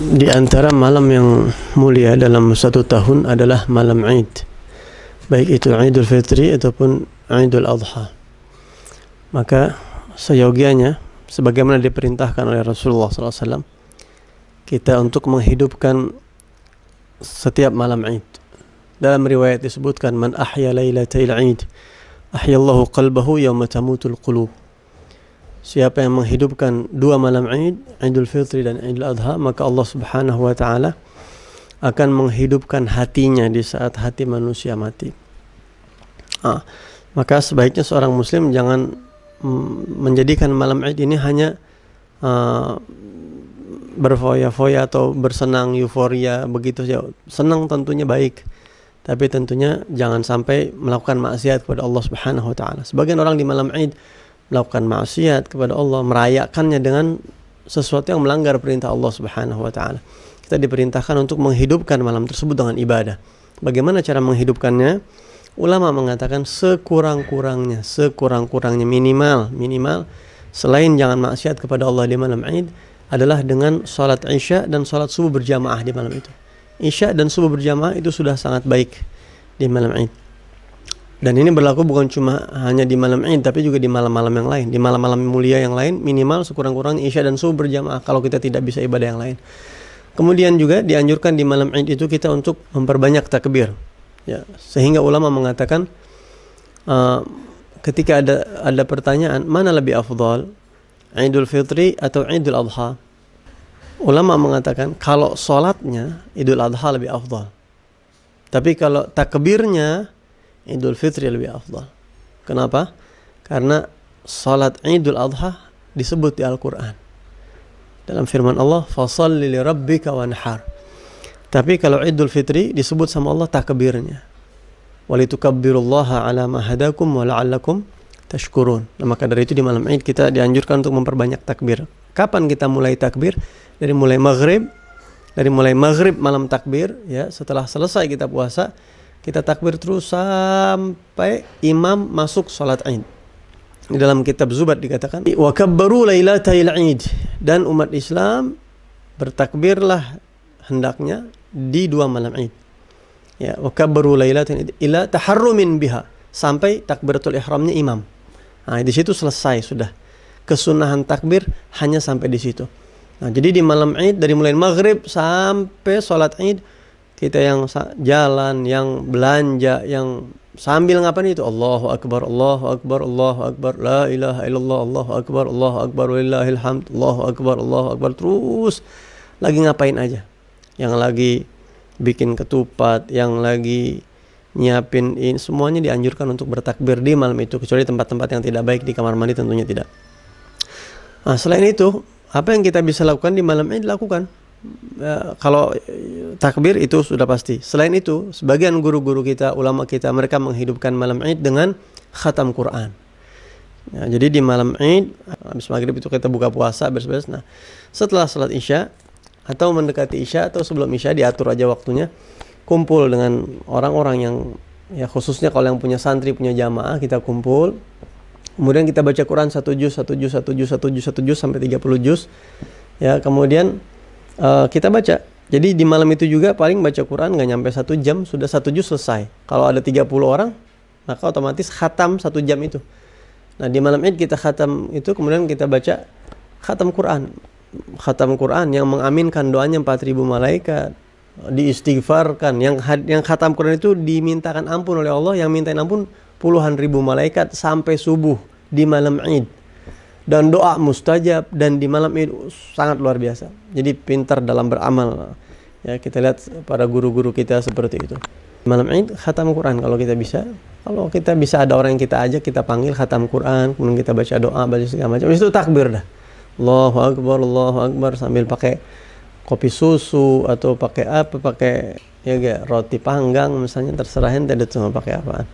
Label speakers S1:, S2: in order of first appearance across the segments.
S1: Di antara malam yang mulia dalam satu tahun adalah malam Id, baik itu Idul Fitri ataupun Idul Adha. Maka seyogianya sebagaimana diperintahkan oleh Rasulullah SAW, kita untuk menghidupkan setiap malam Id. Dalam riwayat disebutkan, man ahya lailatal Id ahyallahu qalbahu yawma tamutul qulub. Siapa yang menghidupkan dua malam Id, Idul Fitri dan Idul Adha, maka Allah Subhanahu wa taala akan menghidupkan hatinya di saat hati manusia mati. Maka sebaiknya seorang muslim jangan menjadikan malam Id ini hanya berfoya-foya atau bersenang, euforia begitu saja. Senang tentunya baik, tapi tentunya jangan sampai melakukan maksiat kepada Allah Subhanahu wa taala. Sebagian orang di malam Id melakukan maksiat kepada Allah, merayakannya dengan sesuatu yang melanggar perintah Allah Subhanahu wa taala. Kita diperintahkan untuk menghidupkan malam tersebut dengan ibadah. Bagaimana cara menghidupkannya? Ulama mengatakan sekurang-kurangnya minimal selain jangan maksiat kepada Allah di malam Id adalah dengan salat Isya dan salat subuh berjamaah di malam itu. Isya dan subuh berjamaah itu sudah sangat baik di malam Id. Dan ini berlaku bukan cuma hanya di malam Id, tapi juga di malam-malam yang lain. Di malam-malam mulia yang lain, minimal sekurang-kurangnya Isya dan subuh berjamaah kalau kita tidak bisa ibadah yang lain. Kemudian juga dianjurkan di malam Id itu kita untuk memperbanyak takbir. Ya, sehingga ulama mengatakan ketika ada pertanyaan, mana lebih afdal, Idul Fitri atau Idul Adha? Ulama mengatakan kalau sholatnya Idul Adha lebih afdal. Tapi kalau takbirnya Idul Fitri lebih afdal. Kenapa? Karena salat Idul Adha disebut di Al-Quran. Dalam firman Allah, fasalli li rabbika wanhar. Tapi kalau Idul Fitri disebut sama Allah takbirnya. Walitukabbirullaha ala ma hadakum wa la'allakum tashkurun. Nah, maka dari itu di malam Id kita dianjurkan untuk memperbanyak takbir. Kapan kita mulai takbir? Dari mulai maghrib malam takbir, ya, setelah selesai kita puasa, kita takbir terus sampai imam masuk salat Id. Di dalam kitab Zubat dikatakan, wa kabbaru lailatal Id, dan umat Islam bertakbirlah hendaknya di dua malam Id. Ya, wa kabbaru lailatal Id ila taharrumin biha, sampai takbiratul ihramnya imam. Nah, di situ selesai sudah. Kesunahan takbir hanya sampai di situ. Nah, jadi di malam Id dari mulai maghrib sampai salat Id, kita yang jalan, yang belanja, yang sambil ngapain itu? Allahu Akbar, Allahu Akbar, Allahu Akbar, la ilaha illallah, Allahu Akbar, walillahil hamd, Allahu Akbar, terus lagi ngapain aja. Yang lagi bikin ketupat, yang lagi nyiapin ini, semuanya dianjurkan untuk bertakbir di malam itu, kecuali tempat-tempat yang tidak baik, di kamar mandi tentunya tidak. Nah, selain itu, apa yang kita bisa lakukan di malam Id lakukan. Kalau takbir itu sudah pasti. Selain itu, sebagian guru-guru kita, ulama kita, mereka menghidupkan malam Id dengan khatam Quran. Ya, jadi di malam Id, habis maghrib itu kita buka puasa, beres-beres. Nah, setelah salat Isya atau mendekati Isya atau sebelum Isya, diatur aja waktunya, kumpul dengan orang-orang yang, ya khususnya kalau yang punya santri, punya jamaah, kita kumpul. Kemudian kita baca Quran 1 juz sampai 30 juz. Ya, kemudian kita baca. Jadi di malam itu juga paling baca Quran nggak nyampe 1 jam, sudah 1 juz selesai. Kalau ada 30 orang, maka otomatis khatam 1 jam itu. Nah, di malam Id kita khatam itu, kemudian kita baca khatam Quran. Khatam Quran yang mengaminkan doanya 4.000 malaikat, diistighfarkan. Yang khatam Quran itu dimintakan ampun oleh Allah, yang mintain ampun puluhan ribu malaikat sampai subuh di malam Id. Dan doa mustajab, dan di malam Id sangat luar biasa. Jadi pintar dalam beramal. Ya, kita lihat para guru-guru kita seperti itu. Malam Id khatam Quran kalau kita bisa. Kalau kita bisa ada orang yang kita ajak, kita panggil khatam Quran, kemudian kita baca doa, baca segala macam. Itu takbir dah. Allahu Akbar sambil pakai kopi susu atau pakai apa, pakai ya roti panggang misalnya, terserah ente deh cuma pakai apaan.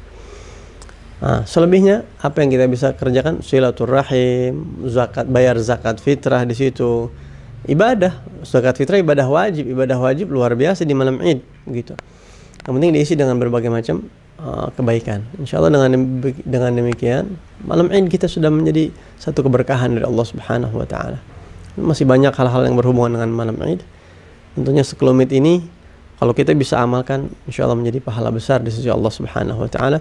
S1: Nah, selebihnya apa yang kita bisa kerjakan? Silaturahim, zakat, bayar zakat fitrah di situ. Ibadah, zakat fitrah ibadah wajib luar biasa di malam Id gitu. Yang penting diisi dengan berbagai macam kebaikan. Insyaallah dengan demikian malam Id kita sudah menjadi satu keberkahan dari Allah Subhanahu wa taala. Masih banyak hal-hal yang berhubungan dengan malam Id. Tentunya sekelumit ini kalau kita bisa amalkan, insya Allah menjadi pahala besar di sisi Allah Subhanahu wa taala.